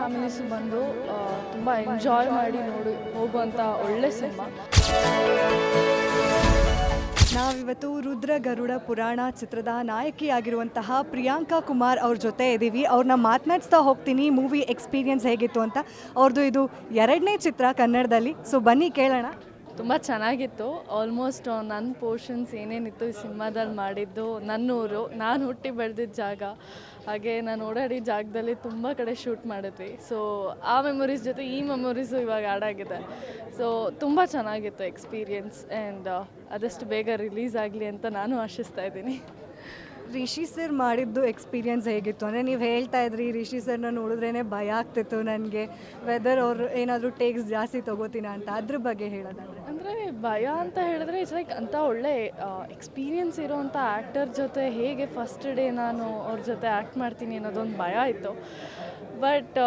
Families ಬಂದು ತುಂಬ enjoy ಮಾಡಿ ನೋಡಿ ಹೋಗುವಂಥ ಒಳ್ಳೆ ಸಿನಿಮಾ. ನಾವಿವತ್ತು ರುದ್ರ ಗರುಡ ಪುರಾಣ ಚಿತ್ರದ ನಾಯಕಿಯಾಗಿರುವಂತಹ ಪ್ರಿಯಾಂಕಾ ಕುಮಾರ್ ಅವ್ರ ಜೊತೆ ಇದ್ದೀವಿ. ಅವ್ರನ್ನ ಮಾತನಾಡಿಸ್ತಾ ಹೋಗ್ತೀನಿ ಮೂವಿ ಎಕ್ಸ್ಪೀರಿಯನ್ಸ್ ಹೇಗಿತ್ತು ಅಂತ. ಅವ್ರದ್ದು ಇದು 2ನೇ ಚಿತ್ರ ಕನ್ನಡದಲ್ಲಿ. ಸೊ ಬನ್ನಿ ಕೇಳೋಣ. ತುಂಬ ಚೆನ್ನಾಗಿತ್ತು. ಆಲ್ಮೋಸ್ಟ್ ನನ್ನ ಪೋರ್ಷನ್ಸ್ ಏನೇನಿತ್ತು ಈ ಸಿನಿಮಾದಲ್ಲಿ ಮಾಡಿದ್ದು, ನನ್ನೂರು, ನಾನು ಹುಟ್ಟಿ ಬೆಳೆದಿದ್ದ ಜಾಗ, ಹಾಗೆ ನಾನು ಓಡಾಡಿ ಜಾಗದಲ್ಲಿ ತುಂಬ ಕಡೆ ಶೂಟ್ ಮಾಡಿದ್ವಿ. ಸೊ ಆ ಮೆಮೊರೀಸ್ ಜೊತೆ ಈ ಮೆಮೊರೀಸು ಇವಾಗ ಆ್ಯಡ್ ಆಗಿದೆ. ಸೊ ತುಂಬ ಚೆನ್ನಾಗಿತ್ತು ಎಕ್ಸ್ಪೀರಿಯನ್ಸ್. ಆ್ಯಂಡ್ ಆದಷ್ಟು ಬೇಗ ರಿಲೀಸ್ ಆಗಲಿ ಅಂತ ನಾನು ಆಶಿಸ್ತಾ ಇದ್ದೀನಿ. ರಿಷಿ ಸರ್ ಮಾಡಿದ್ದು ಎಕ್ಸ್ಪೀರಿಯನ್ಸ್ ಹೇಗಿತ್ತು ಅಂದರೆ, ನೀವು ಹೇಳ್ತಾ ಇದ್ರಿ ರಿಷಿ ಸರ್ನ ನೋಡಿದ್ರೇ ಭಯ ಆಗ್ತಿತ್ತು ನನಗೆ, ವೆದರ್ ಅವ್ರು ಏನಾದರೂ ಟೇಕ್ಸ್ ಜಾಸ್ತಿ ತೊಗೋತೀನ ಅಂತ, ಅದ್ರ ಬಗ್ಗೆ ಹೇಳೋದಾದ್ರೆ. ಅಂದರೆ ಭಯ ಅಂತ ಹೇಳಿದ್ರೆ ಇಟ್ಸ್ ಲೈಕ್ ಅಂಥ ಒಳ್ಳೆ ಎಕ್ಸ್ಪೀರಿಯನ್ಸ್ ಇರೋವಂಥ ಆ್ಯಕ್ಟರ್ ಜೊತೆ ಹೇಗೆ ಫಸ್ಟ್ ಡೇ ನಾನು ಅವ್ರ ಜೊತೆ ಆ್ಯಕ್ಟ್ ಮಾಡ್ತೀನಿ ಅನ್ನೋದೊಂದು ಭಯ ಇತ್ತು. ಬಟ್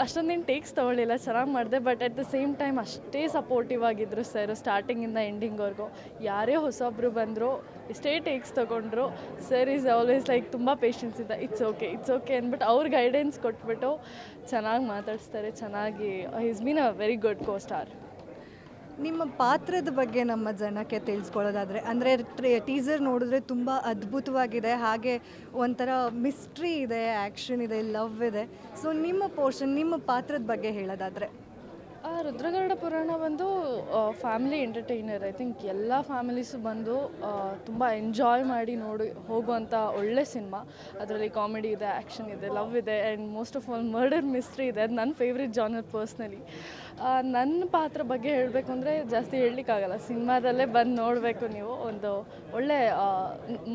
ಅಷ್ಟೊಂದೇನು ಟೇಕ್ಸ್ ತೊಗೊಳ್ಳಿಲ್ಲ, ಚೆನ್ನಾಗಿ ಮಾಡಿದೆ. But at the same time ಅಷ್ಟೇ ಸಪೋರ್ಟಿವ್ ಆಗಿದ್ದರು ಸರ್, ಸ್ಟಾರ್ಟಿಂಗಿಂದ ಎಂಡಿಂಗ್ವರೆಗೂ. ಯಾರೇ ಹೊಸೊಬ್ಬರು ಬಂದರು, ಎಷ್ಟೇ ಟೇಕ್ಸ್ ತೊಗೊಂಡ್ರು, ಸರ್ ಈಸ್ ಆಲ್ವೇಸ್ ಲೈಕ್ ತುಂಬ ಪೇಷನ್ಸ್ ಇದೆ. ಇಟ್ಸ್ ಓಕೆ ಅಂದ್ಬಿಟ್ಟು ಅವ್ರ ಗೈಡೆನ್ಸ್ ಕೊಟ್ಬಿಟ್ಟು ಚೆನ್ನಾಗಿ ಮಾತಾಡಿಸ್ತಾರೆ. ಚೆನ್ನಾಗಿ is been a very good co-star. ನಿಮ್ಮ ಪಾತ್ರದ ಬಗ್ಗೆ ನಮ್ಮ ಜನಕ್ಕೆ ತಿಳಿಸ್ಕೊಳ್ಳೋದಾದರೆ, ಅಂದರೆ ಟೀಸರ್ ನೋಡಿದ್ರೆ ತುಂಬ ಅದ್ಭುತವಾಗಿದೆ, ಹಾಗೆ ಒಂಥರ ಮಿಸ್ಟ್ರಿ ಇದೆ, ಆ್ಯಕ್ಷನ್ ಇದೆ, ಲವ್ ಇದೆ. ಸೊ ನಿಮ್ಮ ಪೋರ್ಷನ್, ನಿಮ್ಮ ಪಾತ್ರದ ಬಗ್ಗೆ ಹೇಳೋದಾದರೆ. ರುದ್ರಗರುಡ ಪುರಾಣ ಬಂದು ಫ್ಯಾಮಿಲಿ ಎಂಟರ್ಟೈನರ್. ಐ ಥಿಂಕ್ ಎಲ್ಲ ಫ್ಯಾಮಿಲೀಸು ಬಂದು ತುಂಬ ಎಂಜಾಯ್ ಮಾಡಿ ನೋಡಿ ಹೋಗುವಂಥ ಒಳ್ಳೆ ಸಿನಿಮಾ. ಅದರಲ್ಲಿ ಕಾಮಿಡಿ ಇದೆ, ಆ್ಯಕ್ಷನ್ ಇದೆ, ಲವ್ ಇದೆ, and most of all murder mystery ಇದೆ. ಅದು ನನ್ನ ಫೇವ್ರೆಟ್ ಜಾನರ್ ಪರ್ಸ್ನಲಿ. ನನ್ನ ಪಾತ್ರ ಬಗ್ಗೆ ಹೇಳಬೇಕು ಅಂದರೆ ಜಾಸ್ತಿ ಹೇಳಲಿಕ್ಕಾಗಲ್ಲ, ಸಿನಿಮಾದಲ್ಲೇ ಬಂದು ನೋಡಬೇಕು ನೀವು. ಒಂದು ಒಳ್ಳೆ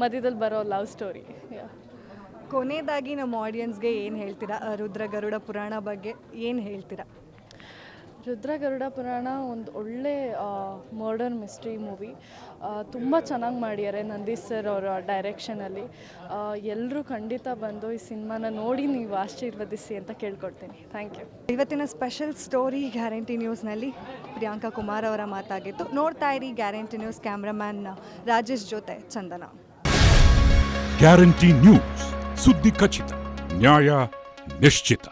ಮಧ್ಯದಲ್ಲಿ ಬರೋ ಲವ್ ಸ್ಟೋರಿ. ಕೊನೆಯದಾಗಿ ನಮ್ಮ ಆಡಿಯನ್ಸ್ಗೆ ಏನು ಹೇಳ್ತೀರಾ ರುದ್ರಗರುಡ ಪುರಾಣ ಬಗ್ಗೆ ಏನು ಹೇಳ್ತೀರಾ? ರುದ್ರಗರುಡ ಪುರಾಣ ಒಂದು ಒಳ್ಳೆ ಮರ್ಡರ್ ಮಿಸ್ಟ್ರಿ ಮೂವಿ. ತುಂಬ ಚೆನ್ನಾಗಿ ಮಾಡಿದ್ದಾರೆ ನಂದೀಶ್ ಸರ್ ಅವರ ಡೈರೆಕ್ಷನಲ್ಲಿ. ಎಲ್ಲರೂ ಖಂಡಿತ ಬಂದು ಈ ಸಿನಿಮಾನ ನೋಡಿ ನೀವು ಆಶೀರ್ವದಿಸಿ ಅಂತ ಕೇಳ್ಕೊಡ್ತೀನಿ. Thank you. ಇವತ್ತಿನ ಸ್ಪೆಷಲ್ ಸ್ಟೋರಿ ಗ್ಯಾರಂಟಿ ನ್ಯೂಸ್ನಲ್ಲಿ ಪ್ರಿಯಾಂಕಾ ಕುಮಾರ್ ಅವರ ಮಾತಾಗಿತ್ತು. ನೋಡ್ತಾ ಇರಿ ಗ್ಯಾರಂಟಿ ನ್ಯೂಸ್. ಕ್ಯಾಮ್ರಾಮ್ಯಾನ್ ರಾಜೇಶ್ ಜೊತೆ ಚಂದನ. ಗ್ಯಾರಂಟಿ ನ್ಯೂಸ್, ಸುದ್ದಿ ಖಚಿತ, ನ್ಯಾಯ ನಿಶ್ಚಿತ.